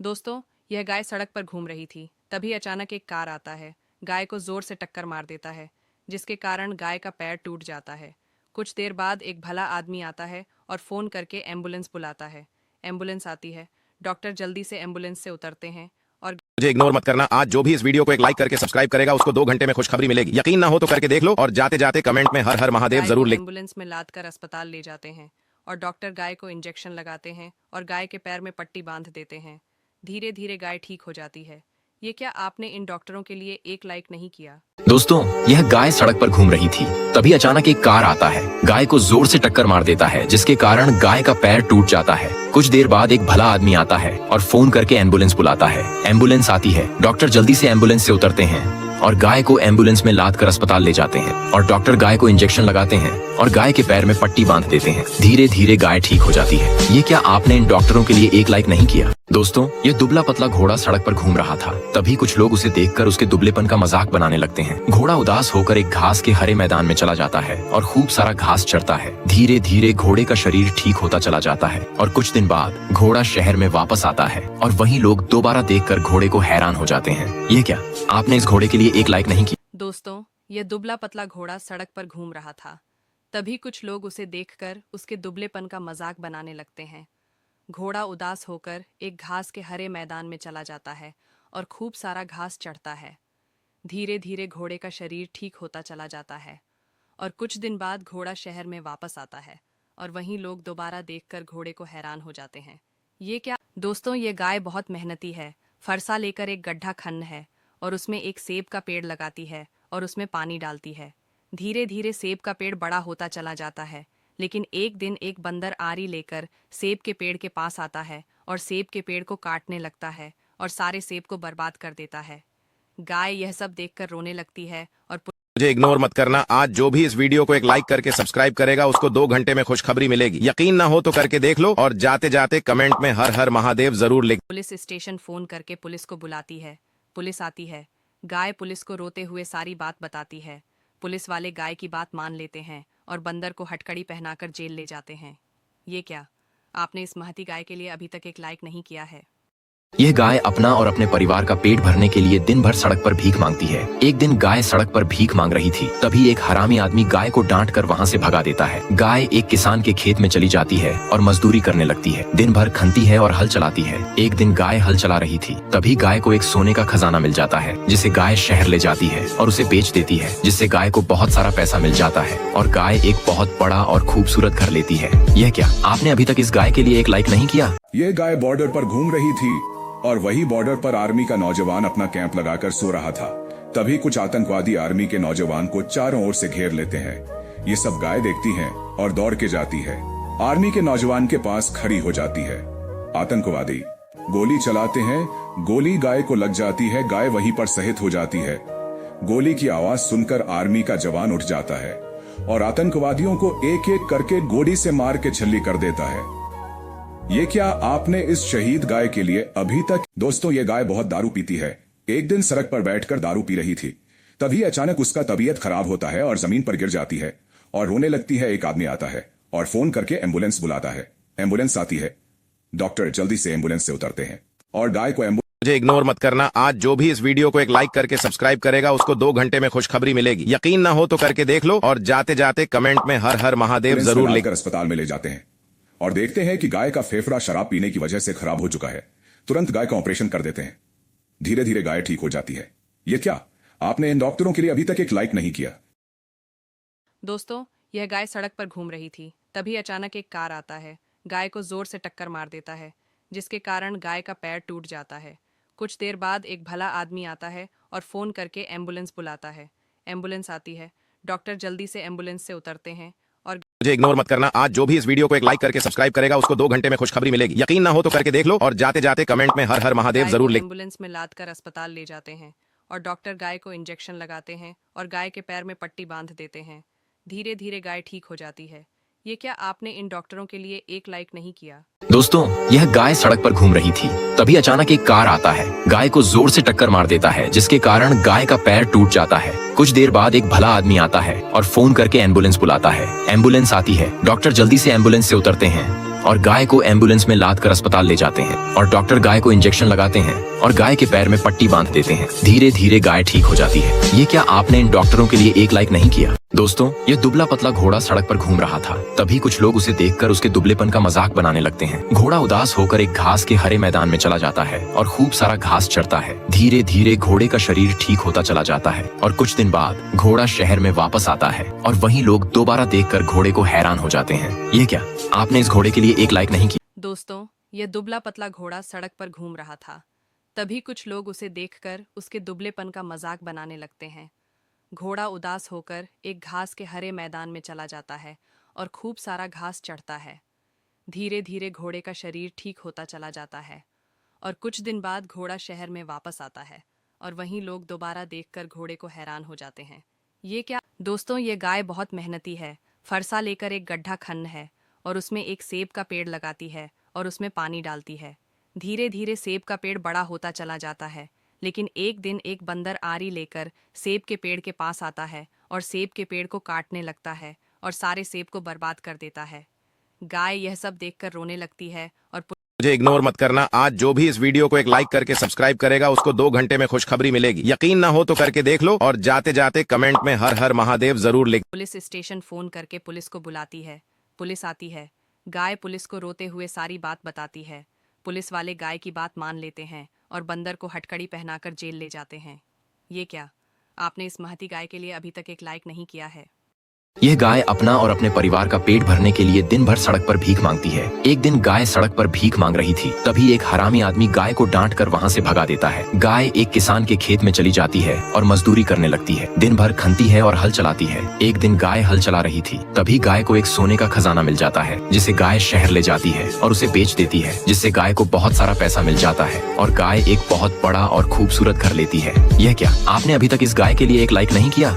दोस्तों, यह गाय सड़क पर घूम रही थी। तभी अचानक एक कार आता है, गाय को जोर से टक्कर मार देता है, जिसके कारण गाय का पैर टूट जाता है। कुछ देर बाद एक भला आदमी आता है और फोन करके एम्बुलेंस बुलाता है। एम्बुलेंस आती है, डॉक्टर जल्दी से एम्बुलेंस से उतरते हैं और मुझे इग्नोर मत करना। आज जो भी इस वीडियो को एक लाइक करके सब्सक्राइब करेगा उसको 2 घंटे में खुशखबरी मिलेगी। यकीन ना हो तो करके देख लो और जाते जाते कमेंट में हर हर महादेव गाय जरूर को लिख। एम्बुलेंस में लाद कर अस्पताल ले जाते हैं और डॉक्टर गाय को इंजेक्शन लगाते हैं और गाय के पैर में पट्टी बांध देते हैं। धीरे धीरे गाय ठीक हो जाती है। ये क्या आपने इन डॉक्टरों के लिए एक लाइक नहीं किया? दोस्तों, यह गाय सड़क पर घूम रही थी। तभी अचानक एक कार आता है, गाय को जोर से टक्कर मार देता है, जिसके कारण गाय का पैर टूट जाता है। कुछ देर बाद एक भला आदमी आता है और फोन करके एम्बुलेंस बुलाता है। एम्बुलेंस आती है, डॉक्टर जल्दी से एम्बुलेंस से उतरते हैं और गाय को एम्बुलेंस में लाद कर अस्पताल ले जाते हैं और डॉक्टर गाय को इंजेक्शन लगाते हैं और गाय के पैर में पट्टी बांध देते हैं। धीरे धीरे गाय ठीक हो जाती है। ये क्या आपने इन डॉक्टरों के लिए एक लाइक नहीं किया? दोस्तों, ये दुबला पतला घोड़ा सड़क पर घूम रहा था। तभी कुछ लोग उसे देखकर उसके दुबलेपन का मजाक बनाने लगते हैं। घोड़ा उदास होकर एक घास के हरे मैदान में चला जाता है और खूब सारा घास चरता है। धीरे धीरे घोड़े का शरीर ठीक होता चला जाता है और कुछ दिन बाद घोड़ा शहर में वापस आता है और वहीं लोग दोबारा देखकर घोड़े को हैरान हो जाते हैं। ये क्या आपने इस घोड़े के लिए एक लाइक नहीं किया? दोस्तों, ये दुबला पतला घोड़ा सड़क पर घूम रहा था। तभी कुछ लोग उसे देखकर उसके दुबलेपन का मजाक बनाने लगते हैं। घोड़ा उदास होकर एक घास के हरे मैदान में चला जाता है और खूब सारा घास चढ़ता है। धीरे धीरे घोड़े का शरीर ठीक होता चला जाता है और कुछ दिन बाद घोड़ा शहर में वापस आता है और वहीं लोग दोबारा देखकर घोड़े को हैरान हो जाते हैं। ये क्या? दोस्तों, ये गाय बहुत मेहनती है। फरसा लेकर एक गड्ढा खन है और उसमें एक सेब का पेड़ लगाती है और उसमें पानी डालती है। धीरे धीरे सेब का पेड़ बड़ा होता चला जाता है, लेकिन एक दिन एक बंदर आरी लेकर सेब के पेड़ के पास आता है और सेब के पेड़ को काटने लगता है और सारे सेब को बर्बाद कर देता है। गाय यह सब देखकर रोने लगती है और मुझे इग्नोर मत करना। आज जो भी इस वीडियो को एक लाइक करके सब्सक्राइब करेगा उसको 2 घंटे में खुशखबरी मिलेगी। यकीन ना हो तो करके देख लो और जाते जाते कमेंट में हर हर महादेव जरूर लिख। पुलिस स्टेशन फोन करके पुलिस को बुलाती है। पुलिस आती है। गाय पुलिस को रोते हुए सारी बात बताती है। पुलिस वाले गाय की बात मान लेते हैं और बंदर को हथकड़ी पहनाकर जेल ले जाते हैं। ये क्या आपने इस महती गाय के लिए अभी तक एक लाइक नहीं किया है? यह गाय अपना और अपने परिवार का पेट भरने के लिए दिन भर सड़क पर भीख मांगती है। एक दिन गाय सड़क पर भीख मांग रही थी। तभी एक हरामी आदमी गाय को डांट कर वहाँ से भगा देता है। गाय एक किसान के खेत में चली जाती है और मजदूरी करने लगती है। दिन भर खनती है और हल चलाती है। एक दिन गाय हल चला रही थी। तभी गाय को एक सोने का खजाना मिल जाता है, जिसे गाय शहर ले जाती है और उसे बेच देती है, जिससे गाय को बहुत सारा पैसा मिल जाता है और गाय एक बहुत बड़ा और खूबसूरत घर लेती है। यह क्या आपने अभी तक इस गाय के लिए एक लाइक नहीं किया? ये गाय बॉर्डर पर घूम रही थी और वही बॉर्डर पर आर्मी का नौजवान अपना कैंप लगाकर सो रहा था। तभी कुछ आतंकवादी आर्मी के नौजवान को चारों ओर से घेर लेते हैं। ये सब गाय देखती है और दौड़ के जाती है। आर्मी के नौजवान के पास खड़ी हो जाती है। आतंकवादी गोली चलाते हैं। गोली गाय को लग जाती है। गाय वहीं पर शहीद हो जाती है। गोली की आवाज सुनकर आर्मी का जवान उठ जाता है और आतंकवादियों को एक एक करके गोली से मार के छल्ली कर देता है। ये क्या आपने इस शहीद गाय के लिए अभी तक? दोस्तों, ये गाय बहुत दारू पीती है। एक दिन सड़क पर बैठकर दारू पी रही थी। तभी अचानक उसका तबीयत खराब होता है और जमीन पर गिर जाती है और रोने लगती है। एक आदमी आता है और फोन करके एम्बुलेंस बुलाता है। एम्बुलेंस आती है, डॉक्टर जल्दी से एम्बुलेंस से उतरते हैं और गाय को मुझे इग्नोर मत करना। आज जो भी इस वीडियो को एक लाइक करके सब्सक्राइब करेगा उसको 2 घंटे में खुशखबरी मिलेगी। यकीन ना हो तो करके देख लो और जाते जाते कमेंट में हर हर महादेव जरूर लिख। अस्पताल में ले जाते हैं और देखते हैं कि गाय का फेफड़ा शराब पीने की वजह से खराब हो चुका है। तुरंत गाय का ऑपरेशन कर देते हैं। धीरे धीरे गाय ठीक हो जाती है। ये क्या आपने इन डॉक्टरों के लिए अभी तक एक लाइक नहीं किया? दोस्तों, यह गाय सड़क पर घूम रही थी। तभी अचानक एक कार आता है, गाय को जोर से टक्कर मार देता है, जिसके कारण गाय का पैर टूट जाता है। कुछ देर बाद एक भला आदमी आता है और फोन करके एम्बुलेंस बुलाता है। एम्बुलेंस आती है, डॉक्टर जल्दी से एम्बुलेंस से उतरते हैं और मुझे इग्नोर मत करना। आज जो भी इस वीडियो को एक लाइक करके सब्सक्राइब करेगा उसको 2 घंटे में खुशखबरी मिलेगी। यकीन ना हो तो करके देख लो और जाते जाते कमेंट में हर हर महादेव जरूर लिख। एम्बुलेंस में लाद कर अस्पताल ले जाते हैं और डॉक्टर गाय को इंजेक्शन लगाते हैं और गाय के पैर में पट्टी बांध देते हैं। धीरे धीरे गाय ठीक हो जाती है। ये क्या आपने इन डॉक्टरों के लिए एक लाइक नहीं किया? दोस्तों, यह गाय सड़क पर घूम रही थी। तभी अचानक एक कार आता है, गाय को जोर से टक्कर मार देता है, जिसके कारण गाय का पैर टूट जाता है। कुछ देर बाद एक भला आदमी आता है और फोन करके एम्बुलेंस बुलाता है। एम्बुलेंस आती है, डॉक्टर जल्दी से एम्बुलेंस से उतरते हैं और गाय को एम्बुलेंस में लाद कर अस्पताल ले जाते हैं और डॉक्टर गाय को इंजेक्शन लगाते हैं और गाय के पैर में पट्टी बांध देते हैं। धीरे धीरे गाय ठीक हो जाती है। ये क्या आपने इन डॉक्टरों के लिए एक लाइक नहीं किया? दोस्तों, ये दुबला पतला घोड़ा सड़क पर घूम रहा था। तभी कुछ लोग उसे देखकर उसके दुबलेपन का मजाक बनाने लगते हैं। घोड़ा उदास होकर एक घास के हरे मैदान में चला जाता है और खूब सारा घास चढ़ता है। धीरे धीरे घोड़े का शरीर ठीक होता चला जाता है और कुछ दिन बाद घोड़ा शहर में वापस आता है और वहीं लोग दोबारा देखकर घोड़े को हैरान हो जाते हैं। ये क्या आपने इस घोड़े के लिए एक लाइक नहीं किया? दोस्तों, यह दुबला पतला घोड़ा सड़क पर घूम रहा था। तभी कुछ लोग उसे देखकर उसके दुबलेपन का मजाक बनाने लगते हैं। घोड़ा उदास होकर एक घास के हरे मैदान में चला जाता है और खूब सारा घास चढ़ता है। धीरे धीरे घोड़े का शरीर ठीक होता चला जाता है और कुछ दिन बाद घोड़ा शहर में वापस आता है और वहीं लोग दोबारा देखकर घोड़े को हैरान हो जाते हैं। ये क्या दोस्तों, ये गाय बहुत मेहनती है। फरसा लेकर एक गड्ढा खन्न है और उसमें एक सेब का पेड़ लगाती है और उसमें पानी डालती है। धीरे धीरे सेब का पेड़ बड़ा होता चला जाता है, लेकिन एक दिन एक बंदर आरी लेकर सेब के पेड़ के पास आता है और सेब के पेड़ को काटने लगता है और सारे सेब को बर्बाद कर देता है। गाय यह सब देखकर रोने लगती है और मुझे इग्नोर मत करना। आज जो भी इस वीडियो को एक लाइक करके सब्सक्राइब करेगा उसको 2 घंटे में खुशखबरी मिलेगी। यकीन ना हो तो करके देख लो और जाते जाते कमेंट में हर हर महादेव जरूर लिख। पुलिस स्टेशन फोन करके पुलिस को बुलाती है। पुलिस आती है। गाय पुलिस को रोते हुए सारी बात बताती है। पुलिस वाले गाय की बात मान लेते हैं और बंदर को हथकड़ी पहनाकर जेल ले जाते हैं। ये क्या आपने इस महती गाय के लिए अभी तक एक लाइक नहीं किया है? यह गाय अपना और अपने परिवार का पेट भरने के लिए दिन भर सड़क पर भीख मांगती है। एक दिन गाय सड़क पर भीख मांग रही थी, तभी एक हरामी आदमी गाय को डांट कर वहाँ से भगा देता है। गाय एक किसान के खेत में चली जाती है और मजदूरी करने लगती है। दिन भर खनती है और हल चलाती है। एक दिन गाय हल चला रही थी, तभी गाय को एक सोने का खजाना मिल जाता है, जिसे गाय शहर ले जाती है और उसे बेच देती है, जिससे गाय को बहुत सारा पैसा मिल जाता है और गाय एक बहुत बड़ा और खूबसूरत घर लेती है। यह क्या आपने अभी तक इस गाय के लिए एक लाइक नहीं किया?